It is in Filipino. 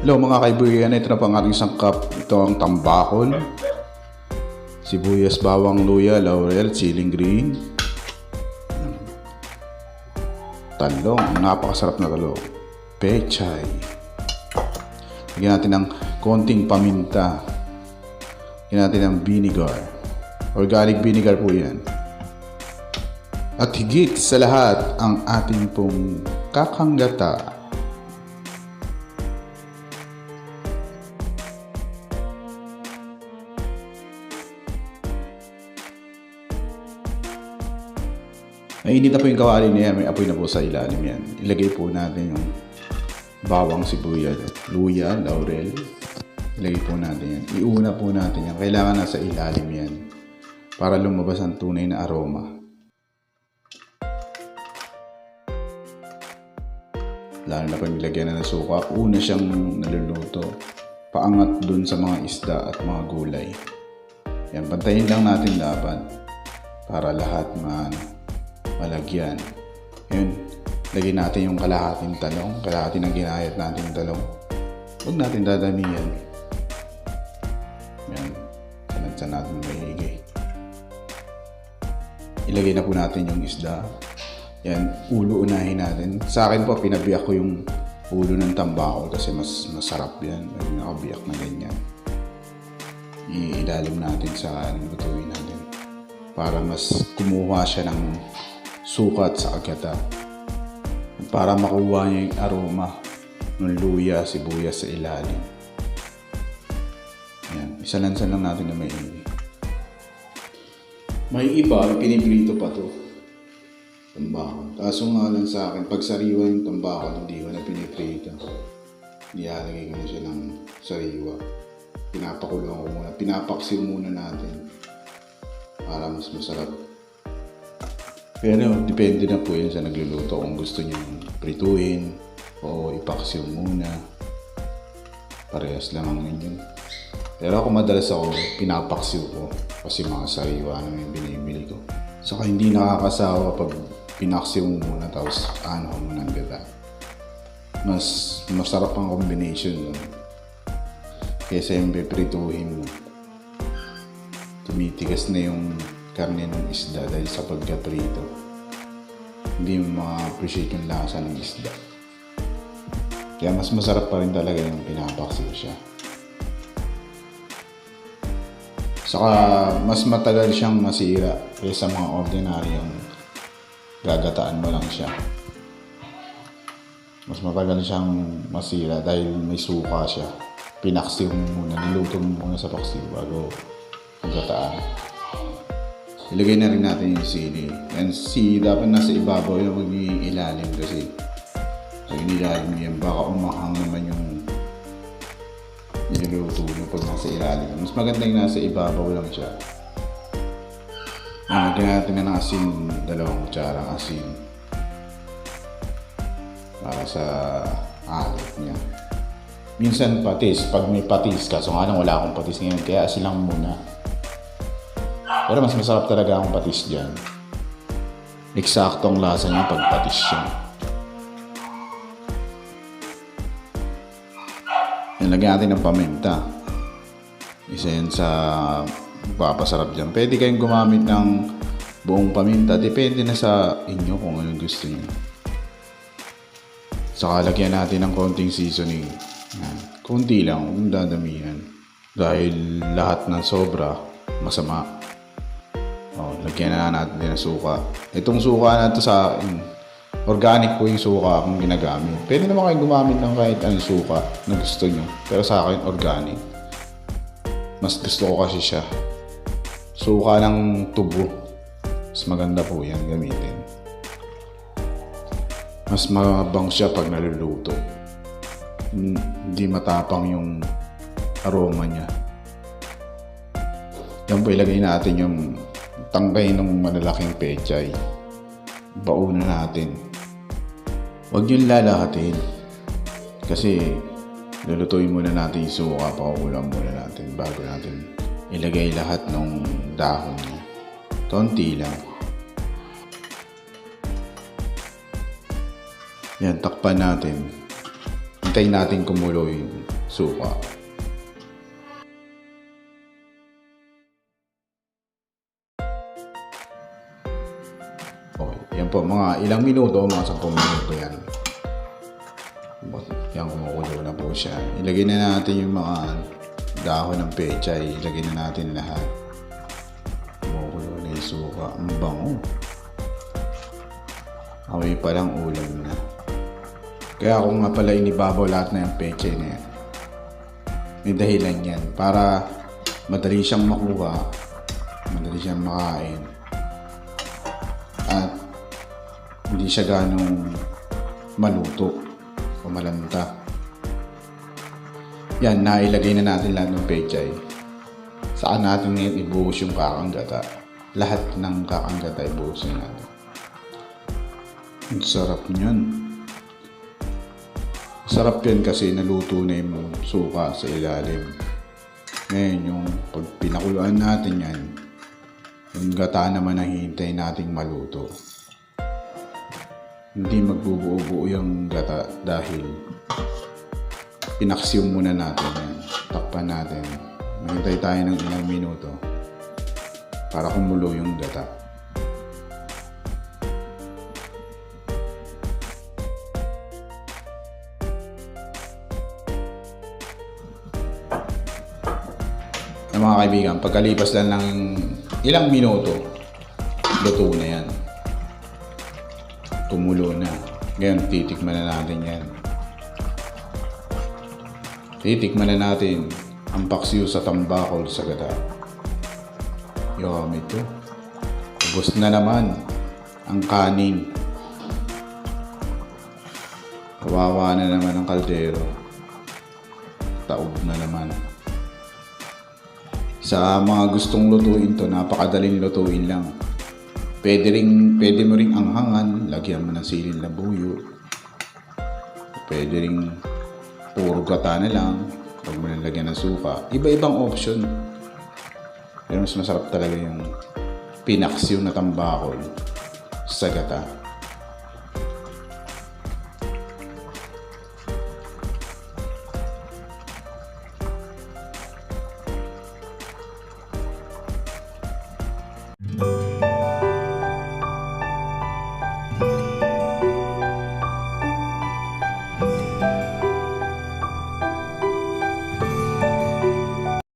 Hello mga kaibigan, ito na po ang ating sangkap. Ito ang tambakol, sibuyas, bawang, luya, laurel, siling green, talong, napakasarap na talong, pechay. Lagyan natin ng konting paminta. Lagyan natin ng vinegar. Organic vinegar po yan. At higit sa lahat, ang ating pong kakanggata. Mainit na po yung kawali niya, may apoy na po sa ilalim yan. Ilagay po natin yung bawang, sibuyas, luya, laurel. Ilagay po natin yan. Iuna po natin yan. Kailangan nasa ilalim yan para lumabas ang tunay na aroma. Lalo na pag nilagyan na ng suka, una siyang naluluto. Paangat dun sa mga isda at mga gulay. Yan, pantayin lang natin laban para lahat malagyan. Yun, lagyan natin yung kalahating talong, kalahati ng ginayat natin yung talong. Huwag natin dadamihan. Yan, sanadsan natin maigay. Ilagay na po natin yung isda. Yan, ulo unahin natin. Sa akin po, pinabiyak ko yung ulo ng tambakol kasi mas masarap yan. May nakabiyak na ganyan. Ilalim natin sa lutuin natin para mas kumuha siya ng sukat sa agata. Para makuha niya yung aroma ng luya, sibuyas sa ilalim. Yan, isalansan lang natin na maigi. May iba, piniprito pa to. Tambakol. Kaso nga lang sa akin, pag sariwa yung tambakol, hindi ko na piniprito. Nilalagay ko na siya ng sariwa. Pinapakuloan ko muna. Pinapaksiw muna natin para mas masarap. Pero depende na po yun sa nagluluto kung gusto nyo prituin o ipaksiw muna. Parehas lang ang yun. Pero ako madalas pinapaksiw ko kasi mga sariwa na yung binibili ko. Saka hindi nakakasawa pag pinaksiw mo muna tapos mo ng gata. Mas masarap ang combination nun. Kesa yung piprituhin mo. Tumitigas na yung karne ng isda dahil sa pagkaprito. Hindi mo ma-appreciate yung lasa ng isda. Kaya mas masarap pa rin talaga yung pinapaksiw siya. Saka mas matagal siyang masira kaysa mga ordinary yung gagataan mo lang siya. Mas matagal siyang masira dahil may suka siya. Pinaksiw mo muna, niluto mo muna sa paksiw bago gagataan. Ilagay na rin natin yung sili. Yan, dapat nasa ibabaw yung magiging ilalim kasi pag inilalim yan, baka umahang naman yung niluluto nyo pag nasa ilalim. Mas maganda yung nasa ibabaw lang siya. Lagyan natin na ng asin, 2 kutsarang asin para sa alat niya. Minsan patis, pag may patis, kaso nga lang wala akong patis ngayon, kaya asin lang muna. Pero mas masarap talaga ang patis dyan. Eksakto ang lasa niya pag patis siya. Lagyan natin ng paminta. Isa yan sa papasarap dyan. Pwede kayong gumamit ng buong paminta. Depende na sa inyo kung anong gusto niyo. Saka lagyan natin ng konting seasoning. Yan. Kunti lang, huwag dadamihan. Dahil lahat ng sobra, masama. Lagyan na natin din ng suka. Itong suka na ito sa akin, organic po yung suka akong ginagamit. Pwede naman kayong gumamit ng kahit anong suka na gusto nyo. Pero sa akin, organic. Mas gusto ko kasi siya. Suka ng tubo. Mas maganda po yan gamitin. Mas mabang siya pag naluluto. Hindi matapang yung aroma niya. Yan po, ilagay natin yung tangkay ng malalaking pechay. Bauna natin. Huwag yung lalahatin. Kasi lulutuin muna natin yung suka. Pakukulang muna natin bago natin ilagay lahat ng dahon niya. Konti lang. Yan, takpan natin. Hintayin natin kumulo yun. suka. Okay, yan po, mga ilang minuto, mga 10 minuto yan. Yan, kumukulo na po siya. Ilagay na natin yung mga dahon ng pechay. Ilagay na natin lahat. Kumukulo na yung suka. Ang bango. Amoy pa lang ulam na. Kaya ako nga pala inibabaw lahat na yung pechay na yan. May dahilan yan. Para madali siyang makuha. Madali siyang makain. At hindi siya ganong maluto o malanta. Yan, nailagay na natin lahat ng pechay. Saan natin ngayon ibuhos yung kakanggata. Lahat ng kakanggata ibuhos na natin. Ang sarap niyan. Sarap yan kasi naluto na yung suka sa ilalim. Ngayon, yung pag pinakuluan natin yan, yung gata naman ang hihintay nating maluto. Hindi magbubuo-buo yung gata dahil pinaksiw muna natin yan. Takpan natin. Mahintay tayo ng ilang minuto para kumulo yung gata. Mga kaibigan, pagkalipas lang ng ilang minuto, luto na yan. Tumulo na. Ngayon, titikman na natin yan. Titikman na natin ang paksiw sa tambakol sa gata. Yummy ito. Ubos na naman ang kanin. Kawawa na naman ang kaldero. Taob na naman. Sa mga gustong lutuin to, napakadaling lutuin lang. Pwede mo ring anghangan, lagyan mo ng silin labuyo. Pwede ring puro gata na lang, huwag mo nang lagyan ng suka. Iba-ibang option. Pero mas masarap talaga yung pinaksiw na tambakol sa gata.